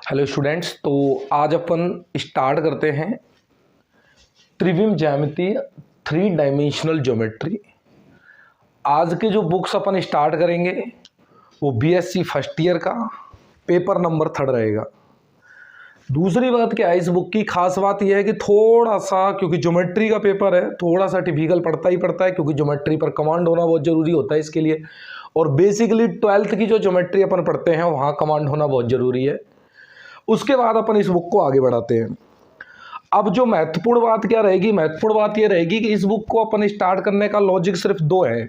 Hello students, तो आज अपन start करते हैं त्रिविम ज्यामितीय 3 डायमेंशनल ज्योमेट्री। आज के जो बुक्स अपन स्टार्ट करेंगे वो बीएससी फर्स्ट ईयर का पेपर नंबर 3 रहेगा। दूसरी बात क्या है, इस बुक की खास बात यह है कि थोड़ा सा, क्योंकि ज्योमेट्री का पेपर है, थोड़ा सा टिपिकल पड़ता ही पड़ता है, क्योंकि ज्योमेट्री पर कमांड होना बहुत ज़रूरी होता है इसके लिए। और बेसिकली 12th की जो ज्योमेट्री अपन पढ़ते हैं वहाँ कमांड होना बहुत ज़रूरी है। उसके बाद अपन इस बुक को आगे बढ़ाते हैं। अब जो महत्वपूर्ण बात क्या रहेगी, महत्वपूर्ण बात यह रहेगी कि इस बुक को अपन स्टार्ट करने का लॉजिक सिर्फ 2 है।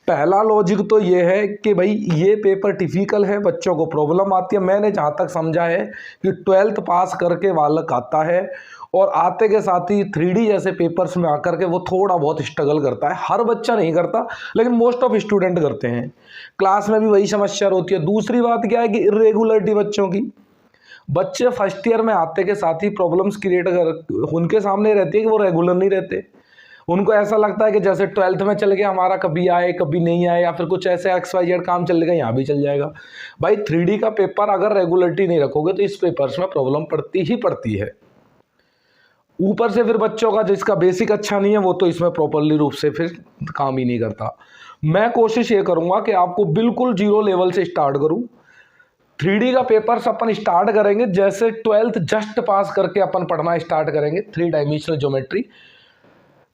पहला लॉजिक तो ये है कि भाई ये पेपर टिपिकल है, बच्चों को प्रॉब्लम आती है। मैंने जहाँ तक समझा है कि 12th पास करके बालक आता है और आते के साथ ही 3D जैसे पेपर्स में आकर के वो थोड़ा बहुत स्ट्रगल करता है। हर बच्चा नहीं करता, लेकिन मोस्ट ऑफ स्टूडेंट करते हैं। क्लास में भी वही समस्या होती है। दूसरी बात क्या है कि इरेगुलरिटी बच्चों की, बच्चे फर्स्ट ईयर में आते के साथ ही प्रॉब्लम्स क्रिएट उनके सामने रहती है कि वो रेगुलर नहीं रहते। उनको ऐसा लगता है कि जैसे 12th में चल गया हमारा, कभी आए कभी नहीं आए, या फिर कुछ ऐसे XYZ काम चल गया, यहाँ भी चल जाएगा। भाई 3D का पेपर अगर रेगुलरिटी नहीं रखोगे तो इस पेपर्स में प्रॉब्लम पड़ती ही पड़ती है। ऊपर से फिर बच्चों का जिसका बेसिक अच्छा नहीं है वो तो इसमें प्रॉपरली रूप से फिर काम ही नहीं करता। मैं कोशिश ये करूँगा कि आपको बिल्कुल 0 लेवल से स्टार्ट करूँ। 3D का पेपर अपन स्टार्ट करेंगे जैसे 12th जस्ट पास करके अपन पढ़ना स्टार्ट करेंगे। 3 डायमेंशनल ज्योमेट्री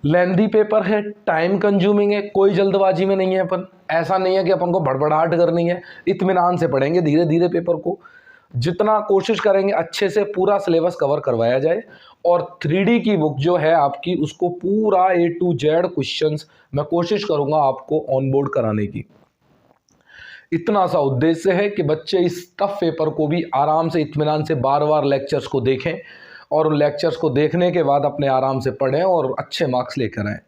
लेंदी पेपर है, टाइम कंज्यूमिंग है, कोई जल्दबाजी में नहीं है। अपन ऐसा नहीं है कि अपन को भड़बड़ाहट करनी है, इत्मीनान से पढ़ेंगे धीरे धीरे पेपर को। जितना कोशिश करेंगे अच्छे से पूरा सिलेबस कवर करवाया जाए। और 3D की बुक जो है आपकी, उसको पूरा A to Z क्वेश्चंस मैं कोशिश करूंगा आपको ऑन बोर्ड कराने की। इतना सा उद्देश्य है कि बच्चे इस टफ पेपर को भी आराम से इत्मीनान से बार बार लेक्चर्स को देखें और उन लेक्चर्स को देखने के बाद अपने आराम से पढ़ें और अच्छे मार्क्स लेकर आएँ।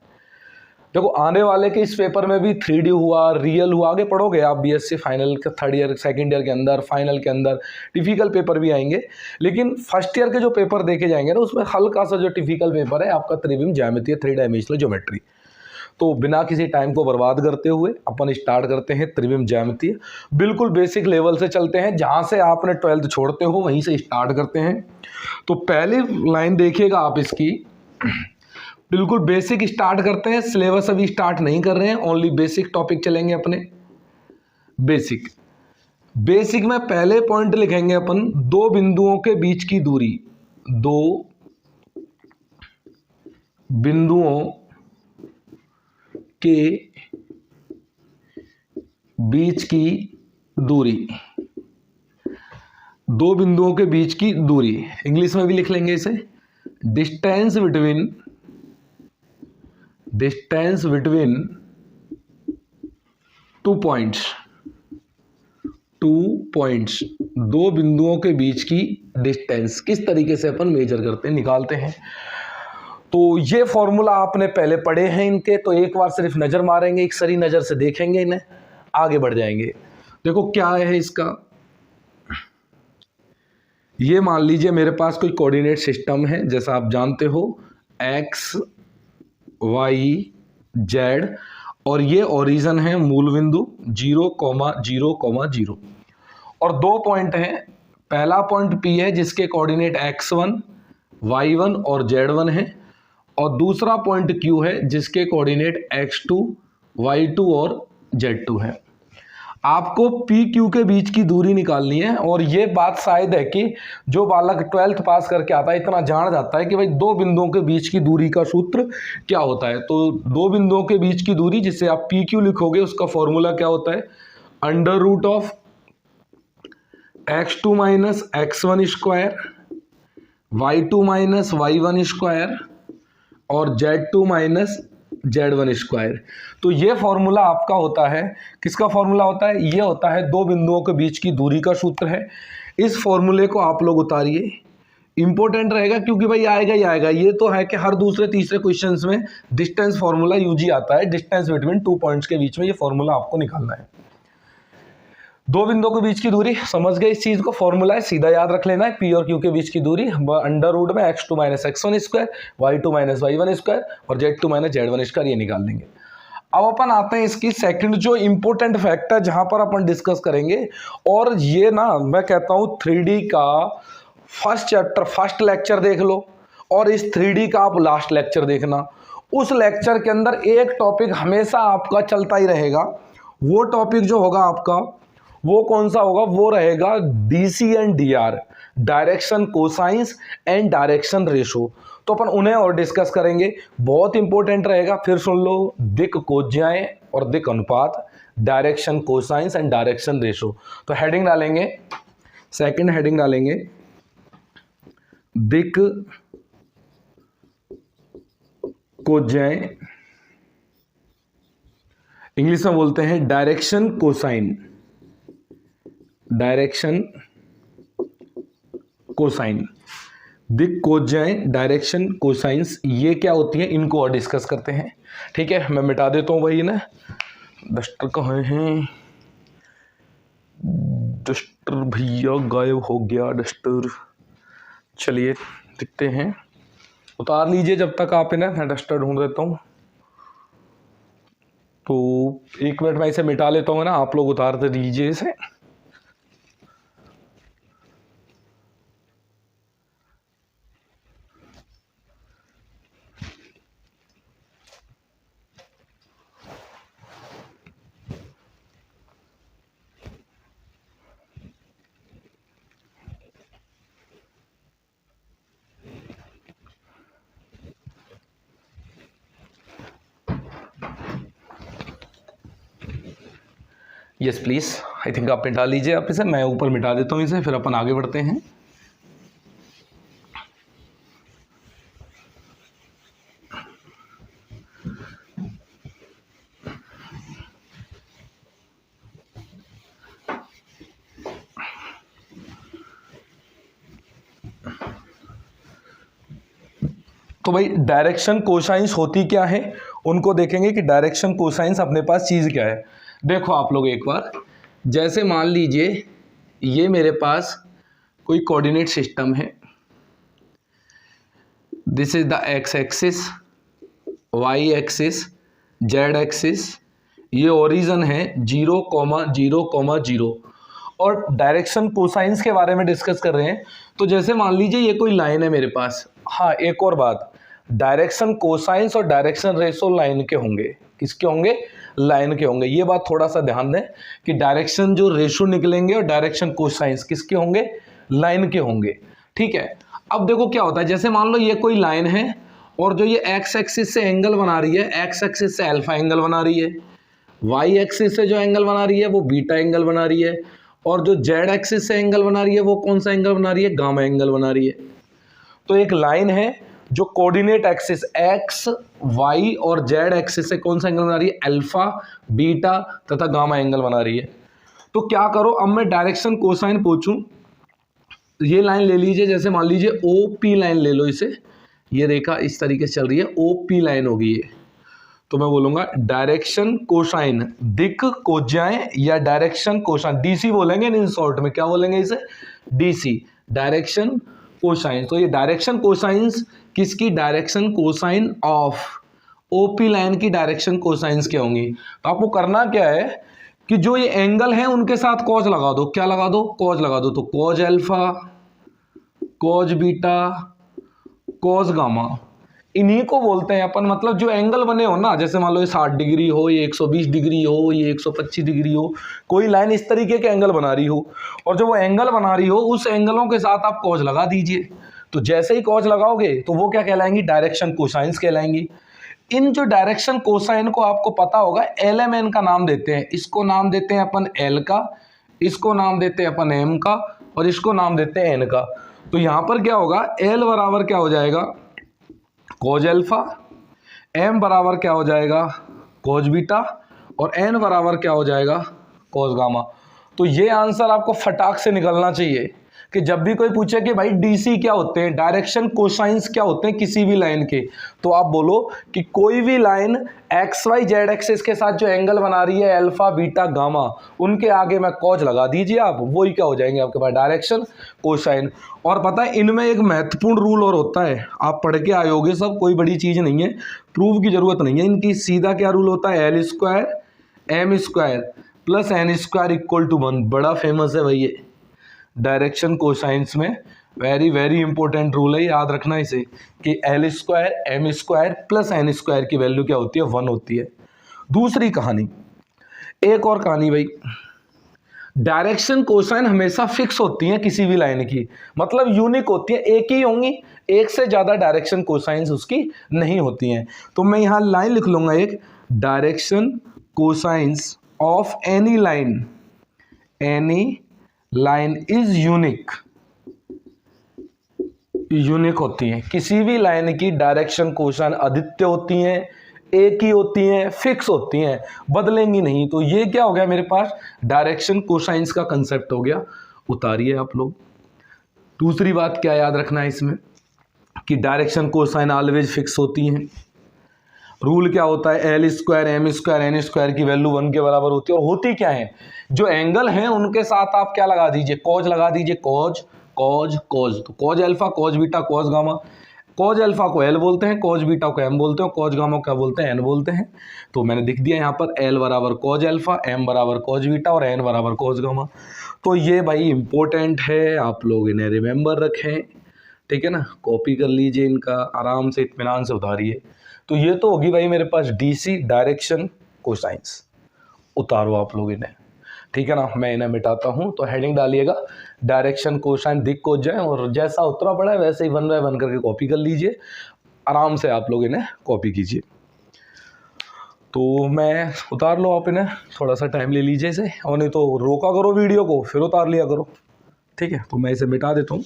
देखो आने वाले के इस पेपर में भी 3D हुआ, रियल हुआ, आगे पढ़ोगे आप बीएससी फाइनल के 3rd ईयर 2nd ईयर के अंदर, फाइनल के अंदर टिपिकल पेपर भी आएंगे। लेकिन फर्स्ट ईयर के जो पेपर देखे जाएंगे ना, उसमें हल्का सा जो टिपिकल पेपर है आपका त्रिविम ज्यामितीय 3 डायमेंशनल ज्योमेट्री। तो बिना किसी टाइम को बर्बाद करते हुए अपन स्टार्ट करते हैं त्रिविम ज्यामितीय। बिल्कुल बेसिक लेवल से चलते हैं, जहाँ से आपने 12th छोड़ते हो वहीं से स्टार्ट करते हैं। तो पहली लाइन देखिएगा आप इसकी, बिल्कुल बेसिक स्टार्ट करते हैं। सिलेबस अभी स्टार्ट नहीं कर रहे हैं, ओनली बेसिक टॉपिक चलेंगे अपने। बेसिक में पहले पॉइंट लिखेंगे अपन, 2 बिंदुओं के बीच की दूरी। 2 बिंदुओं के बीच की दूरी, 2 बिंदुओं के बीच की दूरी, इंग्लिश में भी लिख लेंगे इसे, डिस्टेंस बिटवीन 2 पॉइंट्स। 2 बिंदुओं के बीच की डिस्टेंस किस तरीके से अपन मेजर करते हैं, निकालते हैं। तो ये फॉर्मूला आपने पहले पढ़े हैं इनके, तो एक बार सिर्फ नज़र मारेंगे, एक सरी नज़र से देखेंगे इन्हें, आगे बढ़ जाएंगे। देखो क्या है इसका, ये मान लीजिए मेरे पास कोई कोऑर्डिनेट सिस्टम है, जैसा आप जानते हो x y z, और ये ओरिजिन है मूल बिंदु 0,0,0 और 2 पॉइंट हैं। पहला पॉइंट P है जिसके कोऑर्डिनेट x1 y1 और z1 है, और दूसरा पॉइंट Q है जिसके कोऑर्डिनेट x2 y2 और z2 है। आपको PQ के बीच की दूरी निकालनी है। और ये बात शायद है कि जो बालक 12th पास करके आता है इतना जान जाता है कि भाई 2 बिंदुओं के बीच की दूरी का सूत्र क्या होता है। तो 2 बिंदुओं के बीच की दूरी, जिसे आप PQ लिखोगे, उसका फॉर्मूला क्या होता है, √of x2 minus x1 square, y2 minus y1 square और z2 माइनस z1 स्क्वायर। तो ये फॉर्मूला आपका होता है, किसका फॉर्मूला होता है, ये होता है 2 बिंदुओं के बीच की दूरी का सूत्र है। इस फॉर्मूले को आप लोग उतारिए, इंपॉर्टेंट रहेगा, क्योंकि भाई आएगा ही आएगा। ये तो है कि हर दूसरे तीसरे क्वेश्चंस में डिस्टेंस फॉर्मूला यूज ही आता है, डिस्टेंस बिटवीन 2 पॉइंट्स के बीच में ये फॉर्मूला आपको निकालना है। 2 बिंदुओं के बीच की दूरी समझ गए, इस चीज को फॉर्मूला है, सीधा याद रख लेना है। P और Q के बीच की दूरी √में x2 minus x1 square, y2 minus y1 square और z2 माइनस z1 स्क्वायर, ये निकाल लेंगे। अब अपन आते हैं इसकी सेकंड जो इम्पोर्टेंट फैक्ट है जहां पर अपन डिस्कस करेंगे, और ये ना मैं कहता हूं 3D का फर्स्ट चैप्टर फर्स्ट लेक्चर देख लो और इस 3D का आप लास्ट लेक्चर देखना। उस लेक्चर के अंदर एक टॉपिक हमेशा आपका चलता ही रहेगा। वो टॉपिक जो होगा आपका वो कौन सा होगा, वो रहेगा DC and DR, direction cosines and direction ratio. तो अपन उन्हें और डिस्कस करेंगे, बहुत इंपॉर्टेंट रहेगा। फिर सुन लो, दिक् कोज्याएं और दिक् अनुपात, direction cosines and direction ratio. तो हेडिंग डालेंगे, सेकंड हेडिंग डालेंगे दिक् कोज्याएं, इंग्लिश में बोलते हैं डायरेक्शन कोसाइन, डायरेक्शन कोसाइन, दिक् कोज्याएं डायरेक्शन कोसाइंस, ये क्या होती है इनको और डिस्कस करते हैं। ठीक है, मैं मिटा देता हूँ वही ना, डस्टर कहाँ हैं, डस्टर भैया गायब हो गया डस्टर। चलिए दिखते हैं, उतार लीजिए जब तक आप ना, मैं डस्टर ढूंढ देता हूँ। तो 1 मिनट में इसे मिटा लेता हूँ ना, आप लोग उतार दे दीजिए इसे। यस प्लीज, आई थिंक आप मिटा लीजिए आप इसे, मैं ऊपर मिटा देता हूँ इसे, फिर अपन आगे बढ़ते हैं। तो भाई डायरेक्शन कोसाइंस होती क्या है, उनको देखेंगे कि डायरेक्शन कोसाइंस अपने पास चीज़ क्या है। देखो आप लोग एक बार, जैसे मान लीजिए ये मेरे पास कोई कोऑर्डिनेट सिस्टम है, this is the X axis, Y axis, Z axis, ये ओरिजिन है 0,0,0 और डायरेक्शन कोसाइंस के बारे में डिस्कस कर रहे हैं। तो जैसे मान लीजिए ये कोई लाइन है मेरे पास। हाँ, एक और बात, डायरेक्शन कोसाइंस और डायरेक्शन रेशो लाइन के होंगे। किसके होंगे? लाइन के होंगे। ये बात थोड़ा सा ध्यान दें कि डायरेक्शन जो रेशो निकलेंगे और डायरेक्शन कोसाइंस किसके होंगे? लाइन के होंगे। ठीक है, अब देखो क्या होता है, जैसे मान लो ये कोई लाइन है और जो ये एक्स एक्सिस से एंगल बना रही है, एक्स एक्सिस से अल्फा एंगल बना रही है, वाई एक्सिस से जो एंगल बना रही है वो बीटा एंगल बना रही है, और जो जेड एक्सिस से एंगल बना रही है वो कौन सा एंगल बना रही है? गामा एंगल बना रही है। तो एक लाइन है जो कोऑर्डिनेट एक्सिस एक्स, वाई और जेड एक्सिस से कौन सा एंगल बना रही है? अल्फा, बीटा तथा गामा एंगल बना रही है। तो क्या करो, अब मैं डायरेक्शन कोसाइन पूछूं, ये लाइन ले लीजिए, जैसे मान लीजिए ओ पी लाइन ले लो इसे, ये रेखा इस तरीके से चल रही है, ओ पी लाइन होगी ये। तो मैं बोलूंगा डायरेक्शन कोसाइन, दिक् कोज्याएं या डायरेक्शन कोसाइन, डीसी बोलेंगे इन शॉर्ट में, क्या बोलेंगे इसे? DC, direction cosine. तो ये डायरेक्शन कोसाइंस किसकी? Direction cosine of OP line की डायरेक्शन कोसाइंस क्या होंगी? तो आपको करना क्या है कि जो ये एंगल है उनके साथ कॉज लगा दो। क्या लगा दो? कॉज लगा दो। तो cause alpha, cos beta, cause gamma, इन्हीं को बोलते हैं अपन, मतलब जो एंगल बने हो ना, जैसे मान लो ये 60 डिग्री हो, ये 120 डिग्री हो, ये 125 डिग्री हो, कोई लाइन इस तरीके के एंगल बना रही हो, और जो वो एंगल बना रही हो उस एंगलों के साथ आप कॉज लगा दीजिए। तो जैसे ही कॉज लगाओगे तो वो क्या कहलाएंगी? Direction cosines कहलाएंगी। इन जो डायरेक्शन कोसाइन को आपको पता होगा एल एम एन का नाम देते हैं। इसको नाम देते हैं अपन एल का, इसको नाम देते हैं अपन एम का, और इसको नाम देते हैं एन का। तो यहां पर क्या होगा? एल बराबर क्या हो जाएगा? कॉज अल्फा, एम बराबर क्या हो जाएगा? कॉज बीटा, और एन बराबर क्या हो जाएगा? Cause gamma. तो ये आंसर आपको फटाक से निकलना चाहिए कि जब भी कोई पूछे कि भाई डीसी क्या होते हैं, डायरेक्शन कोसाइंस क्या होते हैं किसी भी लाइन के, तो आप बोलो कि कोई भी line X Y Z axis के साथ जो एंगल बना रही है अल्फा बीटा गामा, उनके आगे में कॉज लगा दीजिए आप, वही क्या हो जाएंगे आपके पास डायरेक्शन कोसाइन। और पता है इनमें एक महत्वपूर्ण रूल और होता है, आप पढ़ के आए होगे सब, कोई बड़ी चीज नहीं है, प्रूव की जरूरत नहीं है इनकी। सीधा क्या रूल होता है, L square M square plus N square equal to 1। बड़ा फेमस है भाई ये डायरेक्शन कोसाइंस में, वेरी वेरी इंपॉर्टेंट रूल है, याद रखना इसे कि L square M square plus N square की वैल्यू क्या होती है, 1 होती है। दूसरी कहानी, एक और कहानी भाई, डायरेक्शन कोसाइन हमेशा फिक्स होती हैं किसी भी लाइन की, मतलब यूनिक होती है, एक ही होंगी, एक से ज्यादा डायरेक्शन कोसाइंस उसकी नहीं होती हैं। तो मैं यहां लाइन लिख लूंगा एक, direction cosines of any line is unique होती हैं। किसी भी लाइन की डायरेक्शन कोसाइन अद्वितीय होती हैं, एक ही होती हैं, फिक्स होती हैं, बदलेंगी नहीं। तो ये क्या हो गया मेरे पास, डायरेक्शन कोसाइंस का कंसेप्ट हो गया। उतारिए आप लोग। दूसरी बात क्या याद रखना है इसमें, कि डायरेक्शन कोसाइन ऑलवेज फिक्स होती हैं। रूल क्या होता है, L square M square N square की वैल्यू 1 के बराबर होती है। और होती क्या है, जो एंगल हैं उनके साथ आप क्या लगा दीजिए, कॉज लगा दीजिए, कॉज कॉज कॉज। तो cause alpha cos beta cause gamma, cause alpha को एल बोलते हैं, कॉज बीटा को एम बोलते हैं, कॉज गामा को क्या बोलते हैं, एन बोलते हैं। तो मैंने लिख दिया यहाँ पर एल बराबर कॉज अल्फा, एम बराबर कॉज बीटा और एन बराबर कॉज गामा। तो ये भाई इंपॉर्टेंट है, आप लोग इन्हें रिमेंबर रखें, ठीक है ना, कॉपी कर लीजिए इनका, आराम से इत्मीनान से उतारिए। तो ये तो होगी भाई मेरे पास डीसी डायरेक्शन कोसाइंस। उतारो आप लोग इन्हें, ठीक है ना। मैं इन्हें मिटाता हूँ, तो हेडिंग डालिएगा डायरेक्शन कोसाइन दिख को जाए, और जैसा उतरा पड़ा है वैसे ही 1 बाय 1 करके कॉपी कर लीजिए, आराम से आप लोग इन्हें कॉपी कीजिए। तो मैं उतार लो आप इन्हें, थोड़ा सा टाइम ले लीजिए इसे, और नहीं तो रोका करो वीडियो को फिर उतार लिया करो, ठीक है। तो मैं इसे मिटा देता हूँ।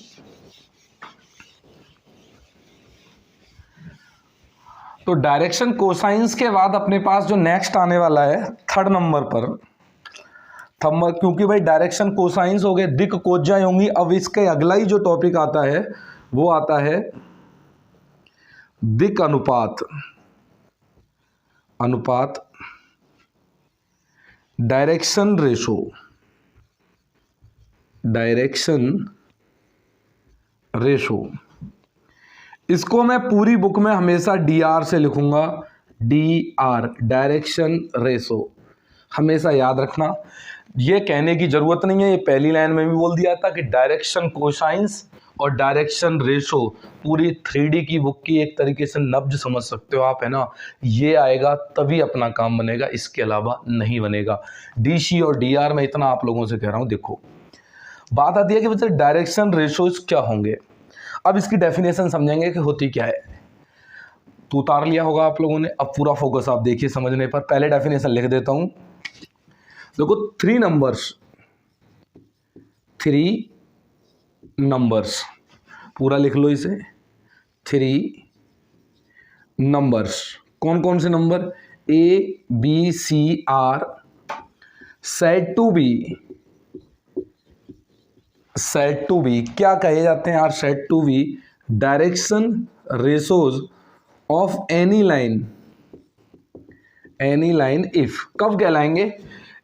तो डायरेक्शन कोसाइंस के बाद अपने पास जो नेक्स्ट आने वाला है थर्ड नंबर पर, क्योंकि भाई डायरेक्शन कोसाइंस हो गए, दिक कोज्जाएं होंगी। अब इसके अगला ही जो टॉपिक आता है वो आता है दिक अनुपात। डायरेक्शन रेशो, इसको मैं पूरी बुक में हमेशा DR से लिखूंगा, DR डायरेक्शन रेशो, हमेशा याद रखना। ये कहने की जरूरत नहीं है, ये पहली लाइन में भी बोल दिया था कि डायरेक्शन कोसाइंस और डायरेक्शन रेशो पूरी 3D की बुक की एक तरीके से नब्ज समझ सकते हो आप, है ना। ये आएगा तभी अपना काम बनेगा, इसके अलावा नहीं बनेगा। DC और DR में इतना आप लोगों से कह रहा हूं। देखो बात आती है कि मतलब डायरेक्शन रेशोज क्या होंगे। अब इसकी डेफिनेशन समझेंगे कि होती क्या है। तो उतार लिया होगा आप लोगों ने, अब पूरा फोकस आप देखिए समझने पर। पहले डेफिनेशन लिख देता हूं, देखो 3 नंबर्स पूरा लिख लो इसे। 3 नंबर्स, कौन कौन से number, ABCR said to be क्या कहे जाते हैं यार, said to be direction ratios of any line if, कब कहलाएंगे,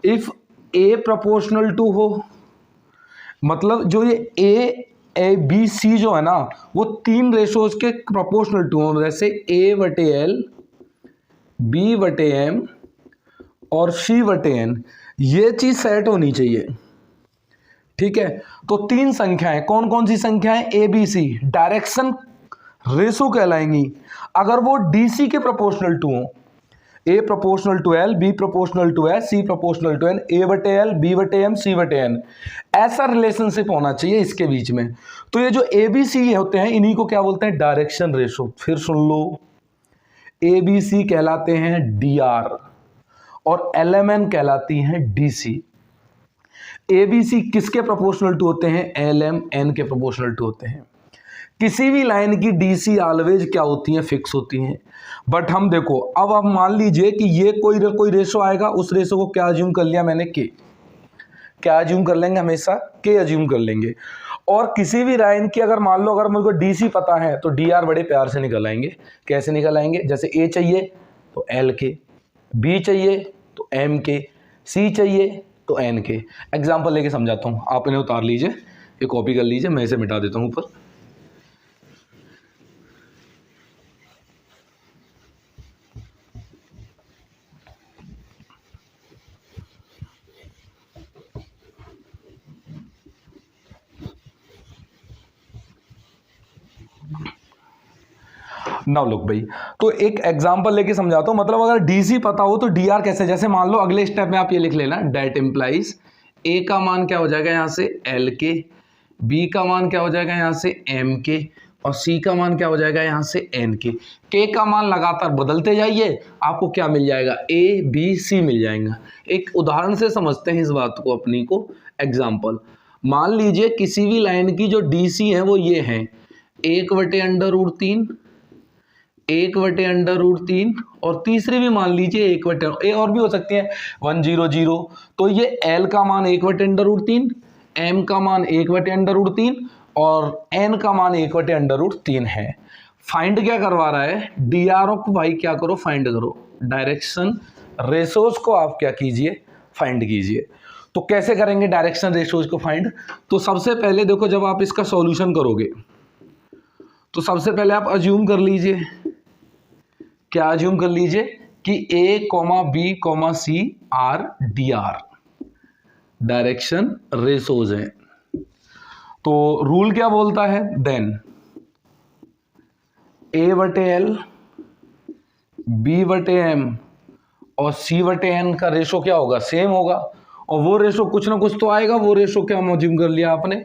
इफ A प्रोपोर्शनल टू हो, मतलब जो ये ABC जो है ना वो 3 रेशोज के प्रोपोर्शनल टू हो, जैसे A/L, B/M और C/N, ये चीज सेट होनी चाहिए, ठीक है। तो 3 संख्याएं, कौन कौन सी संख्याएं, ABC डायरेक्शन रेशो कहलाएंगी अगर वो DC के प्रोपोर्शनल टू हो। A proportional to L, B proportional to S, C proportional to N, A/L, B/M, C/N, ऐसा रिलेशनशिप होना चाहिए इसके बीच में। तो ये जो ABC होते हैं इन्हीं को क्या बोलते हैं, डायरेक्शन रेशो। फिर सुन लो, ABC कहलाते हैं DR और LMN कहलाती हैं DC। ABC किसके प्रोपोर्शनल टू होते हैं, LMN के प्रोपोर्शनल टू होते हैं। किसी भी लाइन की DC ऑलवेज क्या होती हैं, फिक्स होती हैं। बट हम देखो, अब आप मान लीजिए कि ये कोई रेशो आएगा, उस रेशो को क्या अज्यूम कर लिया मैंने, K, क्या अज्यूम कर लेंगे, हमेशा K अज्यूम कर लेंगे। और किसी भी लाइन की अगर मान लो अगर मुझको डीसी पता है तो डीआर बड़े प्यार से निकल आएंगे। कैसे निकल आएंगे? जैसे ए चाहिए तो एल के, बी चाहिए तो एम के, सी चाहिए तो एन के। एग्जाम्पल लेके समझाता हूँ, आप इन्हें उतार लीजिए, ये कॉपी कर लीजिए, मैं इसे मिटा देता हूँ ऊपर। नाउ लुक भाई, तो एक एग्जांपल लेके समझाता हूं। मतलब अगर डीसी पता हो तो डीआर कैसे, जैसे मान लो अगले स्टेप में आप ये लिख लेना, डेट इंप्लाइज ए का मान क्या हो जाएगा यहां से एल के, बी का मान क्या हो जाएगा यहां से एम के, और सी का मान क्या हो जाएगा यहां से एन के का मान लगातार बदलते जाइए, आपको क्या मिल जाएगा? ए बी सी मिल जाएगा। एक उदाहरण से समझते हैं इस बात को अपनी को। एग्जाम्पल मान लीजिए किसी भी लाइन की जो डीसी है वो ये है 1/√3, 1/√3, और तीसरी भी मान लीजिए 1/, और भी हो सकती है 100। तो ये एल का मान 1/√3, एम का मान 1/√3 और एन का मान 1/√3 है। फाइंड क्या करवा रहा है? डीआर को भाई क्या करो? फाइंड करो। डायरेक्शन रेशोज को आप क्या कीजिए? फाइंड कीजिए। तो कैसे करेंगे डायरेक्शन रेशोज को फाइंड? तो सबसे पहले देखो, जब आप इसका सॉल्यूशन करोगे तो सबसे पहले आप अज्यूम कर लीजिए, क्या अज्यूम कर लीजिए कि A comma B comma C are D R direction ratios हैं। तो रूल क्या बोलता है? देन A/L, B/M और C/N का रेशो क्या होगा? सेम होगा। और वो रेशो कुछ ना कुछ तो आएगा। वो रेशो क्या अज्यूम कर लिया आपने?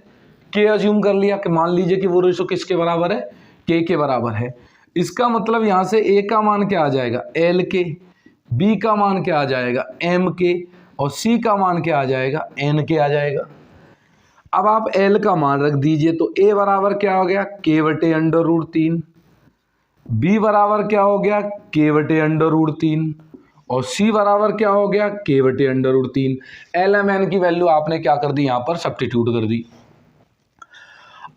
के अज्यूम कर लिया कि मान लीजिए कि वो रेशो किसके बराबर है? के बराबर है। इसका मतलब यहां से ए का मान क्या आ जाएगा? एल के, बी का मान क्या आ जाएगा? एम के, और सी का मान क्या आ जाएगा? एन के आ जाएगा। अब आप एल का मान रख दीजिए, तो ए बराबर क्या हो गया? k/√3, बी बराबर क्या हो गया? k/√3, और सी बराबर क्या हो गया? k/√3। एल एम एन की वैल्यू आपने क्या कर दी? यहां पर सब्स्टिट्यूट कर दी।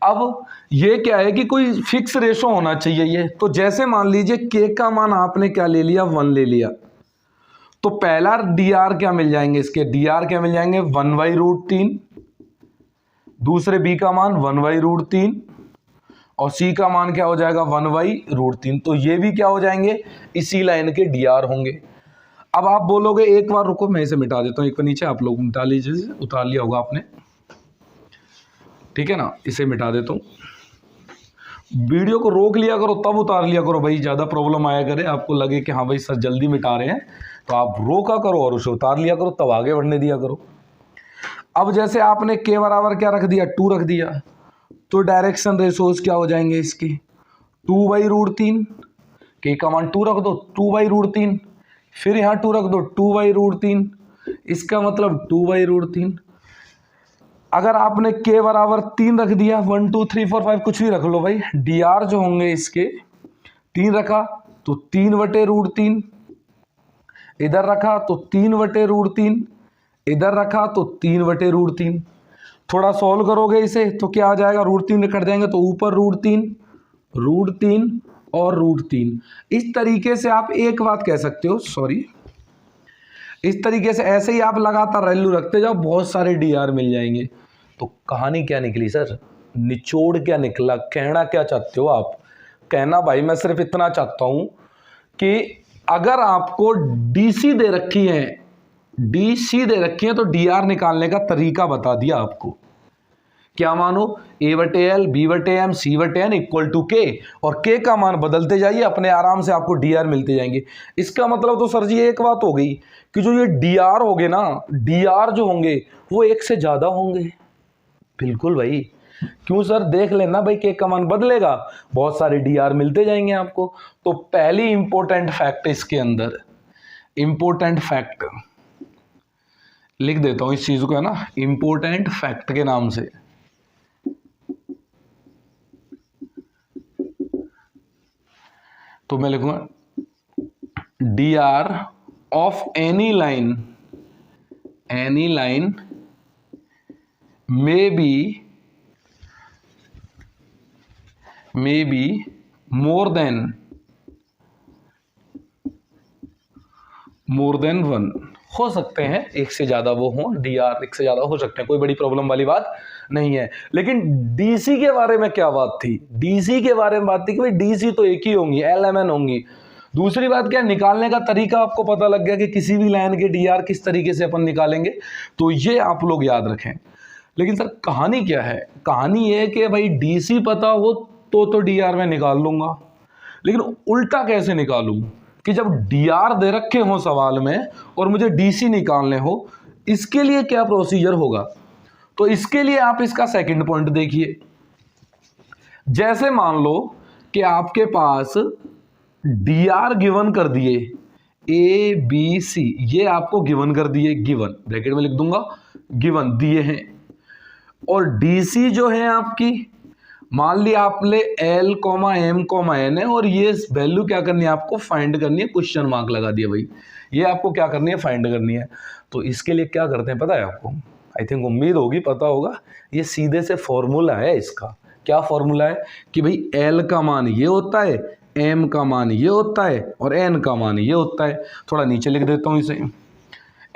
अब ये क्या है कि कोई फिक्स रेशो होना चाहिए ये। तो जैसे मान लीजिए के का मान आपने क्या ले लिया? 1 ले लिया, तो पहला डीआर क्या मिल जाएंगे इसके? डीआर क्या मिल जाएंगे? 1/√3। दूसरे बी का मान 1/√3 और सी का मान क्या हो जाएगा? 1/√3। तो ये भी क्या हो जाएंगे? इसी लाइन के डीआर होंगे। अब आप बोलोगे एक बार रुको, मैं इसे मिटा देता हूं, एक बार नीचे आप लोग मिटा लीजिए, उतार लिया होगा आपने, ठीक है ना? इसे मिटा देता हूं। वीडियो को रोक लिया करो तब उतार लिया करो भाई, ज़्यादा प्रॉब्लम आया करे, आपको लगे कि हाँ भाई सर जल्दी मिटा रहे हैं, तो आप रोका करो और उसे उतार लिया करो, तब आगे बढ़ने दिया करो। अब जैसे आपने के बराबर क्या रख दिया? 2 रख दिया, तो डायरेक्शन रेशोज क्या हो जाएंगे इसके? 2/√3। के का मान 2 रख दो, 2/√3, फिर यहाँ 2 रख दो, 2/√3, इसका मतलब 2/√3। अगर आपने के बराबर 3 रख दिया, 1 2 3 4 5 कुछ भी रख लो भाई, डीआर जो होंगे इसके 3 रखा तो 3/√3, इधर रखा तो 3/√3, इधर रखा तो 3/√3। थोड़ा सॉल्व करोगे इसे तो क्या आ जाएगा? √3 कट जाएंगे तो ऊपर √3, √3 और √3। इस तरीके से आप एक बात कह सकते हो, सॉरी, इस तरीके से ऐसे ही आप लगातार वैल्यू रखते जाओ, बहुत सारे डीआर मिल जाएंगे। तो कहानी क्या निकली सर? निचोड़ क्या निकला? कहना क्या चाहते हो आप? कहना भाई मैं सिर्फ इतना चाहता हूं कि अगर आपको डीसी दे रखी है, डीसी दे रखी है, तो डीआर निकालने का तरीका बता दिया आपको। क्या मानो? A/L, B/M, C/N equal to के, और के का मान बदलते जाइए, अपने आराम से आपको डीआर मिलते जाएंगे। इसका मतलब तो सर जी एक बात हो गई कि जो ये डीआर होंगे ना, डीआर जो होंगे वो एक से ज्यादा होंगे। बिल्कुल भाई, क्यों सर? देख लेना भाई, के का मान बदलेगा, बहुत सारे डीआर मिलते जाएंगे आपको। तो पहली इंपॉर्टेंट फैक्ट इसके अंदर, इंपॉर्टेंट फैक्ट लिख देता हूं इस चीज को, है ना, इंपॉर्टेंट फैक्ट के नाम से। तो मैं लिखूंगा DR of any line may be may be more than one, हो सकते हैं एक से ज़्यादा वो हों, डीआर एक से ज़्यादा हो सकते हैं, कोई बड़ी प्रॉब्लम वाली बात नहीं है। लेकिन डीसी के बारे में क्या बात थी, डीसी के बारे में बात थी कि भाई डीसी तो एक ही होंगी, एलएमएन होंगी। दूसरी बात क्या, निकालने का तरीका आपको पता लग गया कि किसी भी लाइन के डीआर किस तरीके से अपन निकालेंगे, तो ये आप लोग याद रखें। लेकिन सर कहानी क्या है, कहानी ये है कि भाई डीसी पता हो तो डीआर में निकाल लूंगा, लेकिन उल्टा कैसे निकालूं कि जब डीआर दे रखे हो सवाल में और मुझे डीसी निकालने हो, इसके लिए क्या प्रोसीजर होगा। तो इसके लिए आप इसका सेकंड पॉइंट देखिए। जैसे मान लो कि आपके पास डीआर गिवन कर दिए, ए बी सी, ये आपको गिवन कर दिए, गिवन ब्रैकेट में लिख दूंगा, गिवन दिए हैं। और डीसी जो है आपकी, मान लिया आपने L comma M comma N है, और ये वैल्यू क्या करनी है आपको, फाइंड करनी है, क्वेश्चन मार्क लगा दिया भाई, ये आपको क्या करनी है, फाइंड करनी है। तो इसके लिए क्या करते हैं पता है आपको, आई थिंक उम्मीद होगी पता होगा, ये सीधे से फॉर्मूला है इसका। क्या फॉर्मूला है कि भाई एल का मान ये होता है, एम का मान ये होता है, और एन का मान ये होता है। थोड़ा नीचे लिख देता हूँ इसे,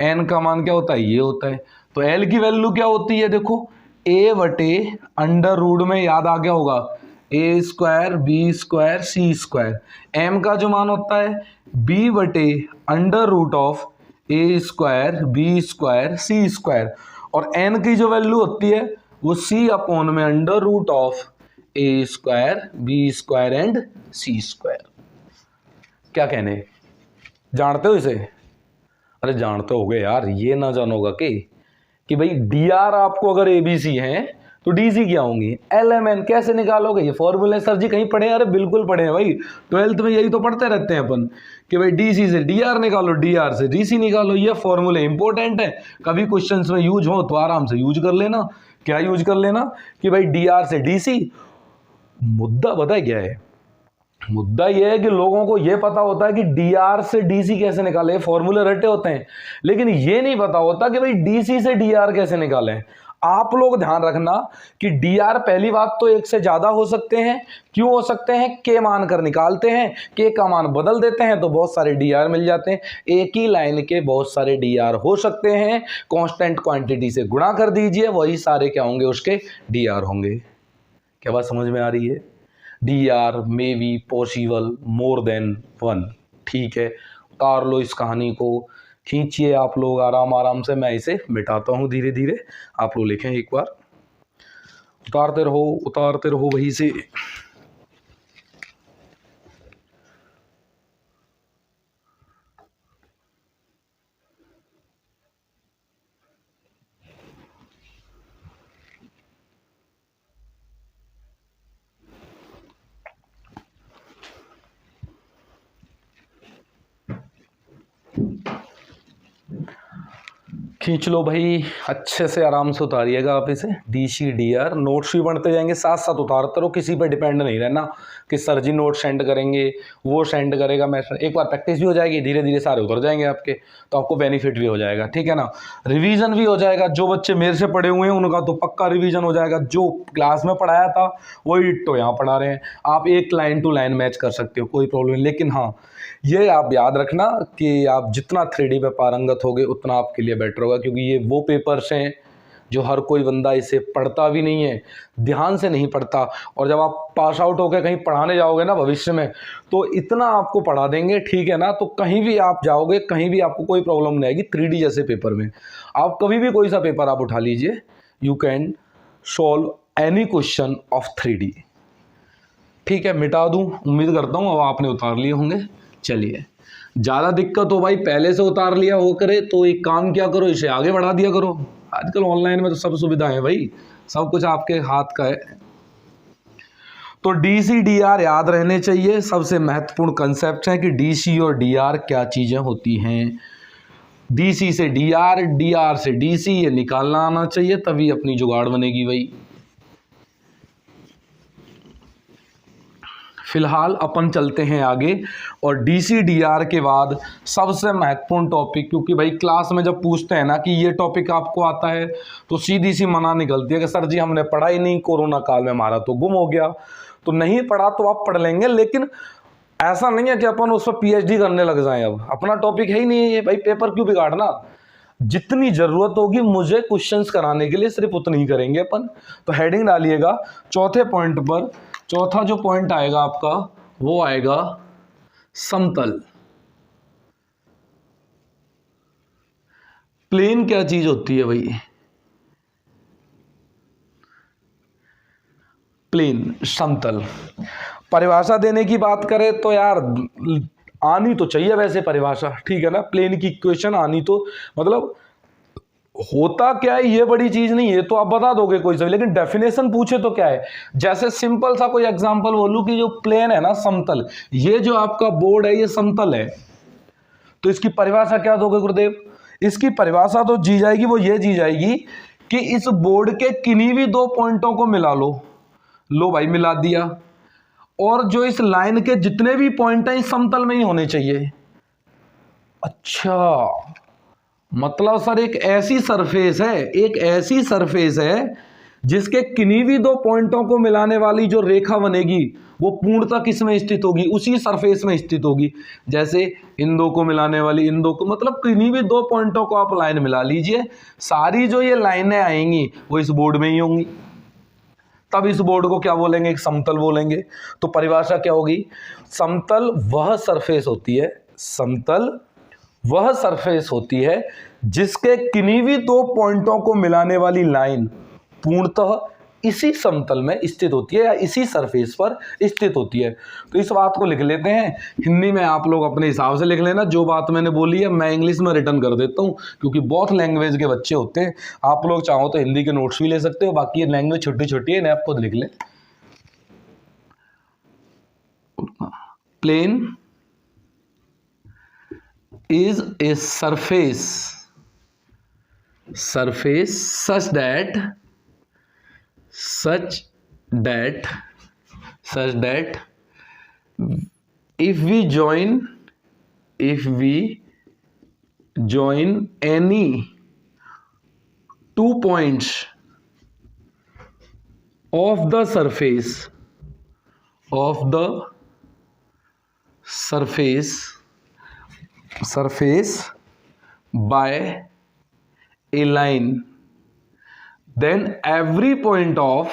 एन का मान क्या होता है, ये होता है। तो एल की वैल्यू क्या होती है, देखो ए बटे अंडर रूट में याद आ गया होगा, A square B square C square. M का जो मान होता है बी बटे under root of A square B square C square. और एन की जो वैल्यू होती है वो सी अपॉन में under root of A square B square and C square. क्या कहने, जानते हो इसे? अरे जानते होगे यार, ये ना जानोगा कि भाई डी आर आपको अगर एबीसी है तो डीसी क्या होंगी, एलएमएन कैसे निकालोगे, ये फॉर्मूले सर जी कहीं पढ़े? अरे बिल्कुल पढ़े हैं भाई, 12th में यही तो पढ़ते रहते हैं अपन कि भाई डीसी से डीआर निकालो, डीआर से डीसी निकालो। ये फॉर्मूले इंपॉर्टेंट है, कभी क्वेश्चंस में यूज हो तो आराम से यूज कर लेना। क्या यूज कर लेना कि भाई डीआर से डीसी। मुद्दा पता है क्या है, मुद्दा यह है कि लोगों को यह पता होता है कि डीआर से डीसी कैसे निकाले, फॉर्मूले रटे होते हैं, लेकिन यह नहीं पता होता कि भाई डीसी से डीआर कैसे निकालें। आप लोग ध्यान रखना कि डीआर पहली बात तो एक से ज्यादा हो सकते हैं। क्यों हो सकते हैं? के मान कर निकालते हैं, के का मान बदल देते हैं तो बहुत सारे डीआर मिल जाते हैं। एक ही लाइन के बहुत सारे डीआर हो सकते हैं, कांस्टेंट क्वांटिटी से गुणा कर दीजिए, वही सारे क्या होंगे, उसके डीआर होंगे। क्या बात समझ में आ रही है? DR may be possible more than one. ठीक है, उतार लो इस कहानी को, खींचिए आप लोग आराम आराम से, मैं इसे मिटाता हूँ धीरे धीरे, आप लोग लिखें एक बार, उतारते रहो वहीं से। खींच लो भाई, अच्छे से आराम से उतारिएगा आप इसे। डीसी डीआर नोट्स भी बढ़ते जाएंगे, साथ साथ उतारते रहो, किसी पर डिपेंड नहीं रहना कि सर जी नोट सेंड करेंगे, वो सेंड करेगा, मैं एक बार प्रैक्टिस भी हो जाएगी, धीरे धीरे सारे उतर जाएंगे आपके, तो आपको बेनिफिट भी हो जाएगा। ठीक है ना, रिवीजन भी हो जाएगा। जो बच्चे मेरे से पढ़े हुए हैं उनका तो पक्का रिवीजन हो जाएगा, जो क्लास में पढ़ाया था वही तो यहाँ पढ़ा रहे हैं। आप एक लाइन टू लाइन मैच कर सकते हो, कोई प्रॉब्लम नहीं। लेकिन हाँ, ये आप याद रखना कि आप जितना 3D में पारंगत होगे उतना आपके लिए बेटर होगा, क्योंकि ये वो पेपर्स हैं जो हर कोई बंदा इसे पढ़ता भी नहीं है, ध्यान से नहीं पढ़ता, और जब आप पास आउट होकर कहीं पढ़ाने जाओगे ना भविष्य में, तो इतना आपको पढ़ा देंगे, ठीक है ना, तो कहीं भी आप जाओगे, कहीं भी आपको कोई प्रॉब्लम नहीं आएगी। 3D जैसे पेपर में आप कभी भी कोई सा पेपर आप उठा लीजिए, you can solve any question of 3D। ठीक है, मिटा दूं, उम्मीद करता हूँ अब आपने उतार लिए होंगे। चलिए, ज़्यादा दिक्कत हो भाई पहले से उतार लिया हो करे तो एक काम क्या करो, इसे आगे बढ़ा दिया करो। आजकल ऑनलाइन में तो सब सुविधा है भाई, सब कुछ आपके हाथ का है। तो डीसी डीआर याद रहने चाहिए। सबसे महत्वपूर्ण कंसेप्ट है कि डीसी और डीआर क्या चीज़ें होती हैं। डीसी से डीआर, डीआर से डीसी, ये निकालना आना चाहिए, तभी अपनी जुगाड़ बनेगी भाई। फिलहाल अपन चलते हैं आगे, और डीसी डीआर के बाद सबसे महत्वपूर्ण टॉपिक, क्योंकि भाई क्लास में जब पूछते हैं ना कि ये टॉपिक आपको आता है तो सीधी सी मना निकलती है कि सर जी हमने पढ़ा ही नहीं, कोरोना काल में हमारा तो गुम हो गया। तो नहीं पढ़ा तो आप पढ़ लेंगे, लेकिन ऐसा नहीं है कि अपन उस पर पीएचडी करने लग जाएं। अब अपना टॉपिक है ही नहीं है ये भाई, पेपर क्यों बिगाड़ना। जितनी जरूरत होगी मुझे क्वेश्चंस कराने के लिए सिर्फ उतनी ही करेंगे अपन। तो हेडिंग डालिएगा चौथे पॉइंट पर। चौथा जो पॉइंट आएगा आपका वो आएगा समतल। प्लेन क्या चीज होती है भाई? प्लेन, समतल। परिभाषा देने की बात करें तो यार आनी तो चाहिए वैसे परिभाषा, ठीक है ना। प्लेन की इक्वेशन आनी तो, मतलब होता क्या है ये बड़ी चीज नहीं है, तो आप बता दोगे कोई सा, लेकिन डेफिनेशन पूछे तो क्या है। जैसे सिंपल सा कोई एग्जांपल बोलूं कि जो प्लेन है ना समतल, ये जो आपका बोर्ड है ये समतल है, तो इसकी परिभाषा क्या दोगे गुरुदेव? इसकी परिभाषा तो जी जाएगी, वो ये जी जाएगी कि इस बोर्ड के किन्हीं भी दो पॉइंटों को मिला लो भाई मिला दिया, और जो इस लाइन के जितने भी पॉइंट हैं इस समतल में ही होने चाहिए। अच्छा, मतलब सर एक ऐसी सरफेस है जिसके किन्हीं भी दो पॉइंटों को मिलाने वाली जो रेखा बनेगी वो पूर्णतः किस में स्थित होगी? उसी सरफेस में स्थित होगी। जैसे इन दो को मिलाने वाली इन दो को, मतलब किन्हीं भी दो पॉइंटों को आप लाइन मिला लीजिए, सारी जो ये लाइनें आएंगी वो इस बोर्ड में ही होंगी, तब इस बोर्ड को क्या बोलेंगे? एक समतल बोलेंगे। तो परिभाषा क्या होगी? समतल वह सरफेस होती है जिसके किन्हीं भी दो पॉइंटों को मिलाने वाली लाइन पूर्णतः इसी समतल में स्थित होती है या इसी सरफेस पर स्थित होती है। तो इस बात को लिख लेते हैं, हिंदी में आप लोग अपने हिसाब से लिख लेना। जो बात मैंने बोली है मैं इंग्लिश में रिटर्न कर देता हूं, क्योंकि बहुत लैंग्वेज के बच्चे होते हैं। आप लोग चाहो तो हिंदी के नोट्स भी ले सकते हो, बाकी ये लैंग्वेज छोटी छोटी है, इन्हें आप खुद लिख लें। Plane is a surface such that if we join any two points of the surface by a line, then every point of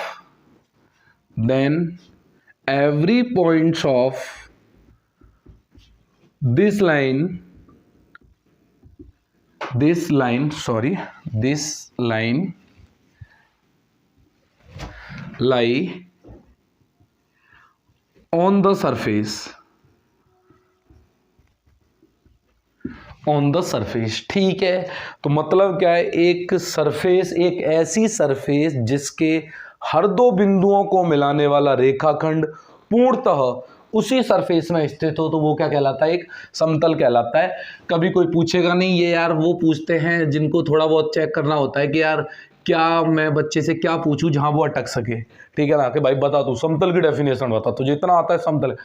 this line lie on the surface। ठीक है, तो मतलब क्या है? एक ऐसी सरफेस जिसके हर दो बिंदुओं को मिलाने वाला रेखाखंड पूर्णतः उसी सरफेस में स्थित हो, तो वो क्या कहलाता है? एक समतल कहलाता है। कभी कोई पूछेगा नहीं, ये यार वो पूछते हैं जिनको थोड़ा बहुत चेक करना होता है कि यार क्या मैं बच्चे से क्या पूछूं जहां वो अटक सके, ठीक है ना, कि भाई बता तू समतल की डेफिनेशन बता, तो जितना आता है समतल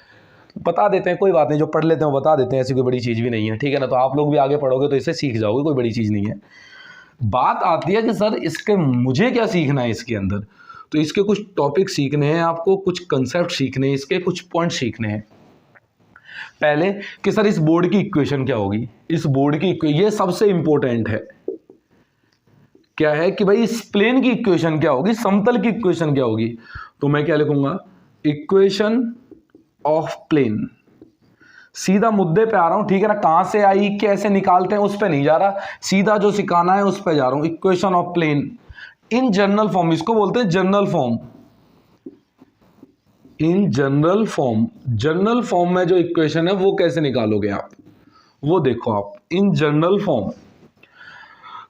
बता देते हैं, कोई बात नहीं, जो पढ़ लेते हैं वो बता देते हैं, ऐसी कोई बड़ी चीज़ भी नहीं है, ठीक है ना। तो आप लोग भी आगे पढ़ोगे तो इसे सीख जाओगे, कोई बड़ी चीज़ नहीं है। बात आती है कि सर इसके मुझे क्या सीखना है इसके अंदर, तो इसके कुछ टॉपिक सीखने हैं आपको, कुछ कंसेप्ट सीखने हैं, इसके कुछ पॉइंट सीखने हैं। पहले कि सर इस बोर्ड की इक्वेशन क्या होगी? इस बोर्ड की ये सबसे इंपॉर्टेंट है। क्या है कि भाई इस प्लेन की इक्वेशन क्या होगी, समतल की इक्वेशन क्या होगी? तो मैं क्या लिखूंगा? Equation of plane. सीधा मुद्दे पे आ रहा हूं, ठीक है ना। कहां से आई, कैसे निकालते हैं, उस पे नहीं जा रहा, सीधा जो सिखाना है उस पे जा रहा हूं। Equation of plane in general form, इसको बोलते हैं general form. In general form में जो इक्वेशन है वो कैसे निकालोगे आप, वो देखो आप इन जनरल फॉर्म।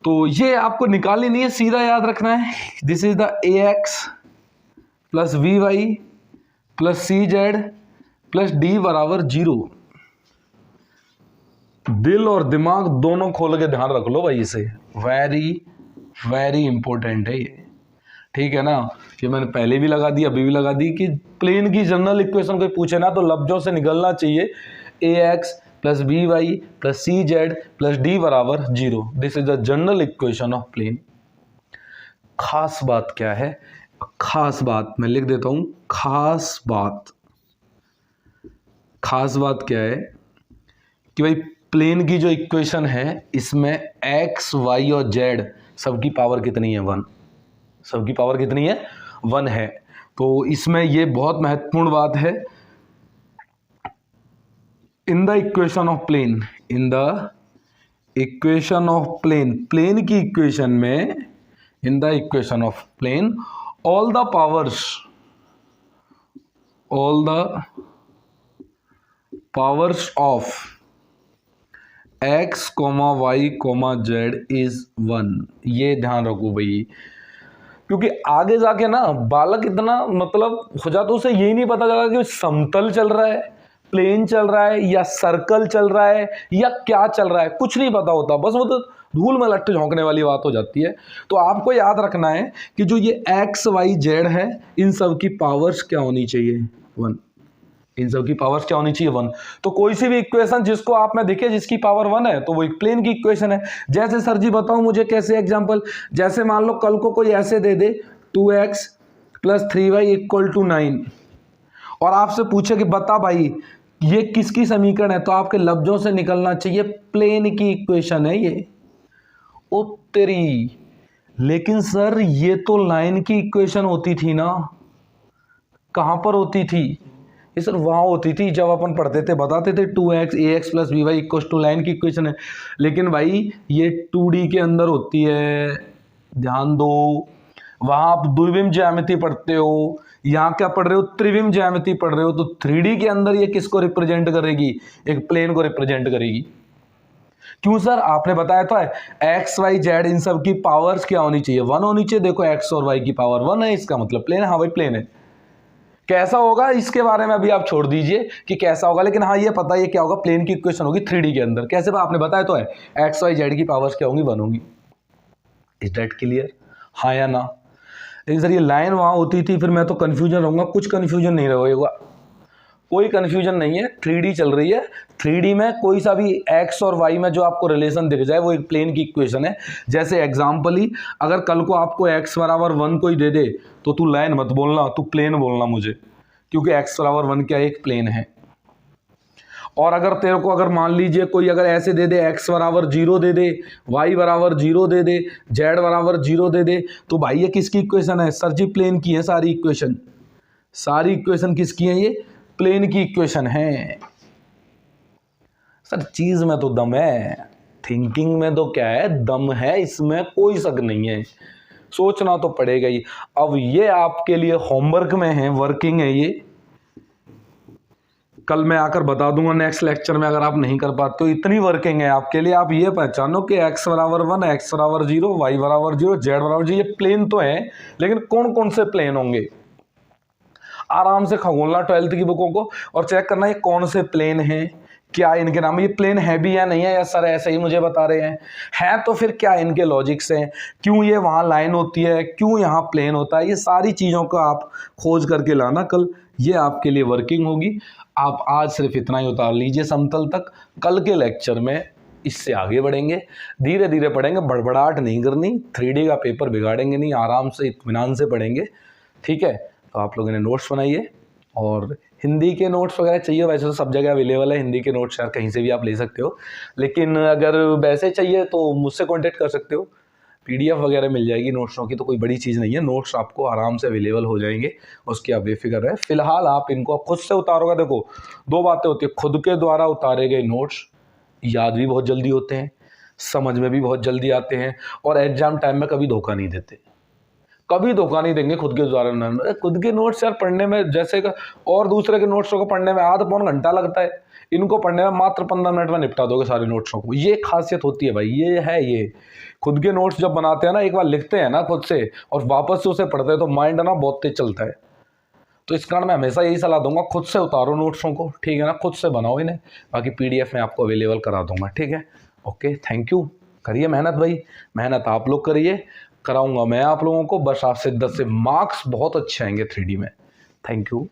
तो ये आपको निकालनी नहीं है, सीधा याद रखना है। This is the ax plus vy plus cz plus d बराबर 0। दिल और दिमाग दोनों खोल के ध्यान रख लो भाई, इसे वेरी इंपॉर्टेंट है ये, ठीक है ना। ये मैंने पहले भी लगा दी, अभी भी लगा दी कि प्लेन की जनरल इक्वेशन कोई पूछे ना तो लफ्जों से निकलना चाहिए ax plus vy plus cz plus d बराबर 0। This is the general equation of plane. खास बात क्या है, खास बात मैं लिख देता हूं, खास बात क्या है कि भाई प्लेन की जो इक्वेशन है इसमें एक्स वाई और जेड सबकी पावर कितनी है? 1। सबकी पावर कितनी है? 1 है। तो इसमें ये बहुत महत्वपूर्ण बात है, in the equation of plane, in the equation of plane, plane की इक्वेशन में, in the equation of plane all the powers of x, y, z is 1। ये ध्यान रखो भाई, क्योंकि आगे जाके ना बालक इतना मतलब हो जाता, उसे यही नहीं पता चला कि समतल चल रहा है, प्लेन चल रहा है, या सर्कल चल रहा है, या क्या चल रहा है, कुछ नहीं पता होता, बस वो तो धूल में लट्ठे झोंकने वाली बात हो जाती है। तो आपको याद रखना है कि जो ये एक्स वाई जेड है इन सब की पावर्स क्या होनी चाहिए? 1। इन सब की पावर्स क्या होनी चाहिए? 1। तो कोई सी भी इक्वेशन जिसको आप में देखिए जिसकी पावर 1 है तो वो एक प्लेन की इक्वेशन है। जैसे सर जी बताओ मुझे कैसे एग्जांपल, जैसे मान लो कल को कोई ऐसे दे दे 2x + 3y = 9 और आपसे पूछे कि बता भाई ये किसकी समीकरण है, तो आपके लफ्जों से निकलना चाहिए प्लेन की इक्वेशन है ये। ओ तेरी, लेकिन सर ये तो लाइन की इक्वेशन होती थी ना। कहां पर होती थी ये? सर वहां होती थी जब अपन पढ़ते थे, बताते थे 2x ax + by = लाइन की इक्वेशन है। लेकिन भाई ये 2D के अंदर होती है, ध्यान दो। वहां आप द्विविम ज्यामिति पढ़ते हो, यहाँ क्या पढ़ रहे हो? त्रिविम ज्यामिति पढ़ रहे हो। तो 3D के अंदर ये किसको रिप्रेजेंट करेगी? एक प्लेन को रिप्रेजेंट करेगी। क्यों सर? आपने बताया तो है एक्स वाई जेड इन सब की पावर्स क्या होनी चाहिए? 1 होनी चाहिए। देखो एक्स और वाई की पावर 1 है, इसका मतलब प्लेन है। हाँ भाई प्लेन है। कैसा होगा इसके बारे में अभी आप छोड़ दीजिए कि कैसा होगा, लेकिन हाँ ये पता है क्या होगा, प्लेन की इक्वेशन होगी 3D के अंदर। कैसे? आपने बताया तो है एक्स वाई जेड की पावर्स क्या होंगी? 1 होंगी। Is that clear? हाँ या ना? लेकिन सर ये लाइन वहां होती थी, फिर मैं तो कंफ्यूजन रहूंगा। कुछ कंफ्यूजन नहीं रहेगा, कोई कंफ्यूजन नहीं है। 3D चल रही है, 3D में कोई सा भी x और y में जो आपको रिलेशन दिख जाए वो एक प्लेन की इक्वेशन है। जैसे एग्जांपल ही, अगर कल को आपको x = 1 कोई दे दे तो तू लाइन मत बोलना, तू प्लेन बोलना मुझे, क्योंकि x = 1 क्या एक प्लेन है। और अगर तेरे को अगर मान लीजिए कोई अगर ऐसे दे दे x = 0 दे दे, y = 0 दे दे, z = 0 दे दे, तो भाई ये किसकी इक्वेशन है? सर जी प्लेन की है सारी इक्वेशन। सारी इक्वेशन किसकी है? ये प्लेन की इक्वेशन है। सर चीज में तो दम है, थिंकिंग में तो क्या है, दम है, इसमें कोई शक नहीं है। सोचना तो पड़ेगा ही। अब ये आपके लिए होमवर्क में है, वर्किंग है ये। कल मैं आकर बता दूंगा नेक्स्ट लेक्चर में, अगर आप नहीं कर पाते हो। इतनी वर्किंग है आपके लिए। आप ये पहचानो कि x = 1, x = 0, y = 0, z = 0, ये प्लेन तो है, लेकिन कौन कौन से प्लेन होंगे? आराम से खगोलना 12th की बुकों को और चेक करना ये कौन से प्लेन हैं, क्या इनके नाम, ये प्लेन है भी या नहीं है, या सर ऐसे ही मुझे बता रहे हैं तो फिर क्या इनके लॉजिक्स हैं, क्यों ये वहाँ लाइन होती है, क्यों यहाँ प्लेन होता है, ये सारी चीज़ों को आप खोज करके लाना कल। ये आपके लिए वर्किंग होगी। आप आज सिर्फ इतना ही उतार लीजिए समतल तक। कल के लेक्चर में इससे आगे बढ़ेंगे, धीरे धीरे पढ़ेंगे, बड़बड़ाहट नहीं करनी। 3D का पेपर बिगाड़ेंगे नहीं, आराम से इत्मीनान से पढ़ेंगे, ठीक है? तो आप लोगों ने नोट्स बनाइए, और हिंदी के नोट्स वगैरह चाहिए वैसे तो सब जगह अवेलेबल है हिंदी के नोट्स, यार कहीं से भी आप ले सकते हो। लेकिन अगर वैसे चाहिए तो मुझसे कांटेक्ट कर सकते हो, PDF वगैरह मिल जाएगी नोट्सों की, तो कोई बड़ी चीज़ नहीं है। नोट्स आपको आराम से अवेलेबल हो जाएंगे, उसकी आप बेफिक्र रहे। फिलहाल आप इनको खुद से उतारोगे। देखो 2 बातें होती है, खुद के द्वारा उतारे गए नोट्स याद भी बहुत जल्दी होते हैं, समझ में भी बहुत जल्दी आते हैं, और एग्जाम टाइम में कभी धोखा नहीं देते, कभी धोखा नहीं देंगे खुद के द्वारा। खुद के नोट्स यार पढ़ने में जैसे और दूसरे के नोट्सों को पढ़ने में आधा पौन घंटा लगता है, इनको पढ़ने में मात्र 15 मिनट में निपटा दोगे सारे नोट्सों को। ये खासियत होती है भाई, ये है। ये खुद के नोट्स जब बनाते हैं ना, एक बार लिखते हैं ना खुद से और वापस से उसे पढ़ते हैं तो माइंड ना बहुत तेज चलता है। तो इस कारण मैं हमेशा यही सलाह दूंगा, खुद से उतारो नोट्सों को, ठीक है ना? खुद से बनाओ इन्हें, बाकी PDF में आपको अवेलेबल करा दूंगा, ठीक है? Okay, thank you. करिए मेहनत भाई, मेहनत आप लोग करिए, कराऊंगा मैं आप लोगों को। बस आपसे 10 से मार्क्स बहुत अच्छे आएंगे 3D में। Thank you.